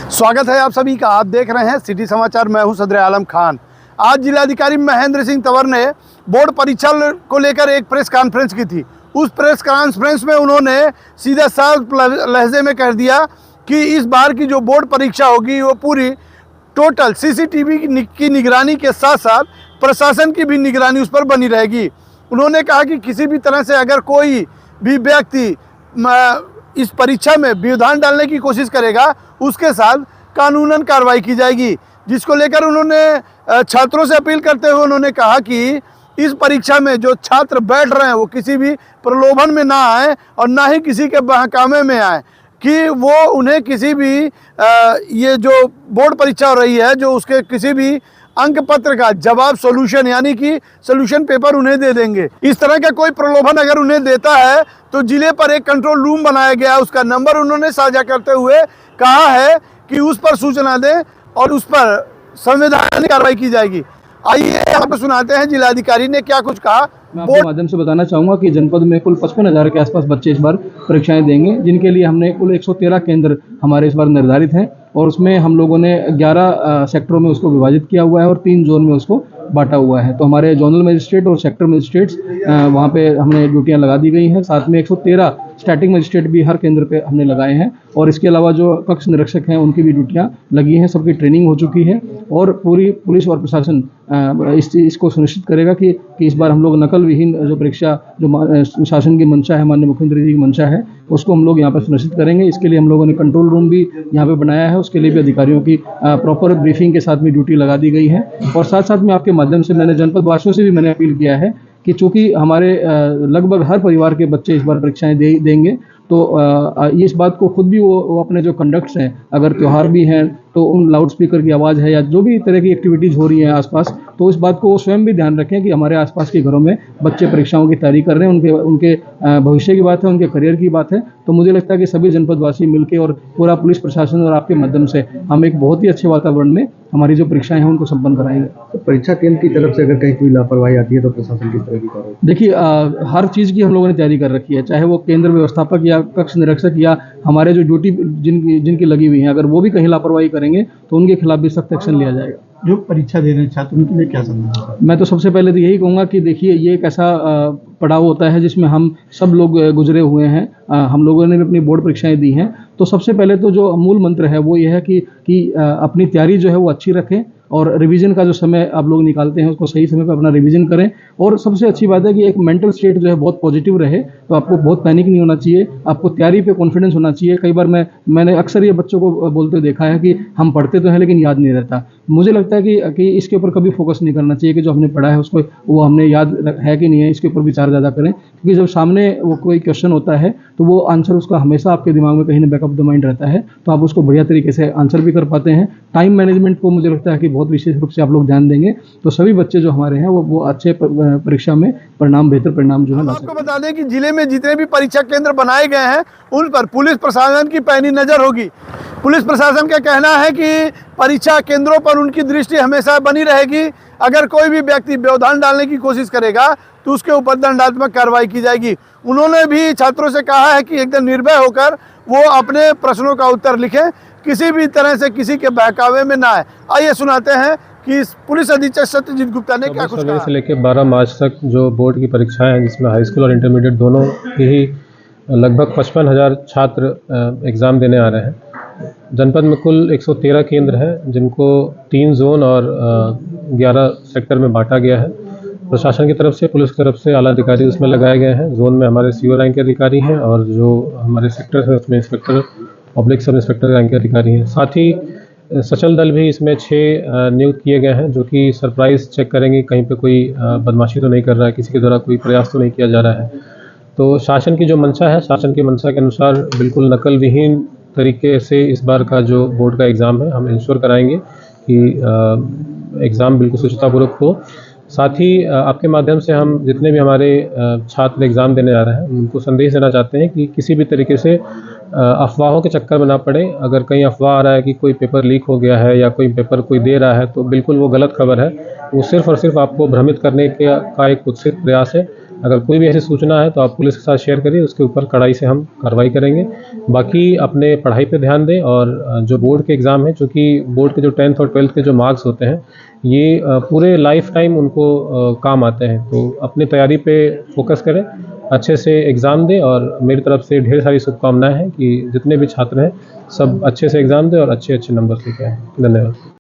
स्वागत है आप सभी का। आप देख रहे हैं सिटी समाचार। मैं हूं सदर आलम खान। आज जिलाधिकारी महेंद्र सिंह तंवर ने बोर्ड परीक्षा को लेकर एक प्रेस कॉन्फ्रेंस की थी। उस प्रेस कॉन्फ्रेंस में उन्होंने सीधा साफ लहजे में कह दिया कि इस बार की जो बोर्ड परीक्षा होगी वो पूरी टोटल सीसीटीवी की निगरानी के साथ साथ प्रशासन की भी निगरानी उस पर बनी रहेगी। उन्होंने कहा कि किसी भी तरह से अगर कोई भी व्यक्ति इस परीक्षा में व्यवधान डालने की कोशिश करेगा उसके साथ कानूनन कार्रवाई की जाएगी, जिसको लेकर उन्होंने छात्रों से अपील करते हुए उन्होंने कहा कि इस परीक्षा में जो छात्र बैठ रहे हैं वो किसी भी प्रलोभन में ना आए और ना ही किसी के बहकावे में आए कि वो उन्हें किसी भी ये जो बोर्ड परीक्षा हो रही है जो उसके किसी भी अंक पत्र का जवाब सॉल्यूशन यानी कि सॉल्यूशन पेपर उन्हें दे देंगे। इस तरह का कोई प्रलोभन अगर उन्हें देता है तो जिले पर एक कंट्रोल रूम बनाया गया है, उसका नंबर उन्होंने साझा करते हुए कहा है कि उस पर सूचना दें और उस पर संवैधानिक कार्रवाई की जाएगी। आइए आपको सुनाते हैं जिलाधिकारी ने क्या कुछ कहा। मैं आपके माध्यम से बताना चाहूँगा कि जनपद में कुल 55,000 के आसपास बच्चे इस बार परीक्षाएं देंगे, जिनके लिए हमने कुल 113 केंद्र हमारे इस बार निर्धारित हैं और उसमें हम लोगों ने 11 सेक्टरों में उसको विभाजित किया हुआ है और 3 जोन में उसको बांटा हुआ है। तो हमारे जोनल मजिस्ट्रेट और सेक्टर मजिस्ट्रेट्स वहाँ पे हमने ड्यूटियाँ लगा दी गई हैं। साथ में 113 स्टैटिक मजिस्ट्रेट भी हर केंद्र पे हमने लगाए हैं और इसके अलावा जो कक्ष निरीक्षक हैं उनकी भी ड्यूटियाँ लगी हैं, सबकी ट्रेनिंग हो चुकी है और पूरी पुलिस और प्रशासन इसको सुनिश्चित करेगा कि इस बार हम लोग नकल विहीन जो परीक्षा जो शासन की मंशा है, माननीय मुख्यमंत्री जी की मंशा है, उसको हम लोग यहाँ पर सुनिश्चित करेंगे। इसके लिए हम लोगों ने कंट्रोल रूम भी यहाँ पे बनाया है, उसके लिए भी अधिकारियों की प्रॉपर ब्रीफिंग के साथ में ड्यूटी लगा दी गई है। और साथ साथ में आपके माध्यम से मैंने जनपद वासियों से भी मैंने अपील किया है कि चूँकि हमारे लगभग हर परिवार के बच्चे इस बार परीक्षाएं देंगे तो इस बात को खुद भी वो अपने जो कंडक्ट्स हैं, अगर त्यौहार भी हैं तो उन लाउड स्पीकर की आवाज़ है या जो भी तरह की एक्टिविटीज़ हो रही हैं आसपास, तो इस बात को वो स्वयं भी ध्यान रखें कि हमारे आसपास के घरों में बच्चे परीक्षाओं की तैयारी कर रहे हैं, उनके भविष्य की बात है, उनके करियर की बात है। तो मुझे लगता है कि सभी जनपदवासी मिलकर और पूरा पुलिस प्रशासन और आपके माध्यम से हम एक बहुत ही अच्छे वातावरण में हमारी जो परीक्षाएं हैं उनको संपन्न कराएंगे। तो परीक्षा केंद्र की तरफ से अगर कहीं कोई लापरवाही आती है तो प्रशासन किस तरह की कार्रवाई? देखिए, हर चीज़ की हम लोगों ने तैयारी कर रखी है, चाहे वो केंद्र व्यवस्थापक या कक्ष निरीक्षक या हमारे जो ड्यूटी जिनकी लगी हुई है, अगर वो भी कहीं लापरवाही करेंगे तो उनके खिलाफ भी सख्त एक्शन लिया जाएगा। जो परीक्षा दे रहे हैं छात्र उनके लिए क्या संदेश? मैं तो सबसे पहले तो यही कहूँगा कि देखिए, ये एक ऐसा पड़ाव होता है जिसमें हम सब लोग गुजरे हुए हैं। हम लोगों ने भी अपनी बोर्ड परीक्षाएं दी हैं। तो सबसे पहले तो जो मूल मंत्र है वो ये है कि अपनी तैयारी जो है वो अच्छी रखें और रिवीजन का जो समय आप लोग निकालते हैं उसको सही समय पर अपना रिवीजन करें। और सबसे अच्छी बात है कि एक मेंटल स्टेट जो है बहुत पॉजिटिव रहे। तो आपको बहुत पैनिक नहीं होना चाहिए, आपको तैयारी पे कॉन्फिडेंस होना चाहिए। कई बार मैंने अक्सर ये बच्चों को बोलते देखा है कि हम पढ़ते तो हैं लेकिन याद नहीं रहता। मुझे लगता है कि इसके ऊपर कभी फोकस नहीं करना चाहिए कि जो हमने पढ़ा है उसको वो हमने याद है कि नहीं है, इसके ऊपर विचार ज़्यादा करें। क्योंकि जब सामने वो कोई क्वेश्चन होता है तो वो आंसर उसका हमेशा आपके दिमाग में कहीं ना बैक ऑफ द माइंड रहता है, तो आप उसको बढ़िया तरीके से आंसर भी कर पाते हैं। टाइम मैनेजमेंट को मुझे लगता है कि बहुत विशेष रूप से आप लोग ध्यान देंगे तो सभी बच्चे जो हमारे हैं वो अच्छे परीक्षा में बेहतर परिणाम जो है ला सकते हैं। आपको बता दें कि जिले में जितने भी परीक्षा केंद्र बनाए गए हैं उन पर पुलिस प्रशासन की पैनी नज़र होगी। पुलिस प्रशासन का कहना है कि परीक्षा केंद्रों पर उनकी दृष्टि हमेशा बनी रहेगी। अगर कोई भी व्यक्ति व्यवधान डालने की कोशिश करेगा तो उसके ऊपर दंडात्मक कार्रवाई की जाएगी। उन्होंने भी छात्रों से कहा है कि एकदम निर्भय होकर वो अपने प्रश्नों का उत्तर लिखें, किसी भी तरह से किसी के बहकावे में ना आए। आइए सुनाते हैं कि पुलिस अधीक्षक सत्यजीत गुप्ता ने क्या कुछ कहा। से लेकर 12 मार्च तक जो बोर्ड की परीक्षाएं हैं जिसमें हाई स्कूल और इंटरमीडिएट दोनों की ही लगभग 55,000 छात्र एग्ज़ाम देने आ रहे हैं। जनपद में कुल 113 केंद्र हैं जिनको 3 जोन और 11 सेक्टर में बांटा गया है। प्रशासन की तरफ से, पुलिस की तरफ से आला अधिकारी उसमें लगाए गए हैं। जोन में हमारे CO रैंक के अधिकारी हैं और जो हमारे सेक्टर है उसमें inspector, public sub inspector rank के अधिकारी हैं। साथ ही सचल दल भी इसमें 6 नियुक्त किए गए हैं जो कि सरप्राइज चेक करेंगे कहीं पे कोई बदमाशी तो नहीं कर रहा है, किसी के द्वारा कोई प्रयास तो नहीं किया जा रहा है। तो शासन की जो मंशा है, शासन की मंशा के अनुसार बिल्कुल नकल विहीन तरीके से इस बार का जो बोर्ड का एग्ज़ाम है हम इंश्योर कराएंगे कि एग्ज़ाम बिल्कुल सुचितापूर्वक हो। साथ ही आपके माध्यम से हम जितने भी हमारे छात्र एग्ज़ाम देने जा रहे हैं उनको संदेश देना चाहते हैं कि किसी भी तरीके से अफवाहों के चक्कर में ना पड़े। अगर कहीं अफवाह आ रहा है कि कोई पेपर लीक हो गया है या कोई पेपर कोई दे रहा है तो बिल्कुल वो गलत खबर है। वो सिर्फ़ और सिर्फ आपको भ्रमित करने का एक कुत्सित प्रयास है। अगर कोई भी ऐसी सूचना है तो आप पुलिस के साथ शेयर करिए, उसके ऊपर कड़ाई से हम कार्रवाई करेंगे। बाकी अपने पढ़ाई पे ध्यान दें और जो बोर्ड के एग्ज़ाम हैं, चूँकि बोर्ड के जो 10th और 12th के जो मार्क्स होते हैं ये पूरे लाइफ टाइम उनको काम आते हैं, तो अपनी तैयारी पे फोकस करें, अच्छे से एग्ज़ाम दें और मेरी तरफ से ढेर सारी शुभकामनाएँ हैं कि जितने भी छात्र हैं सब अच्छे से एग्ज़ाम दें और अच्छे नंबर लेके आएँ। धन्यवाद।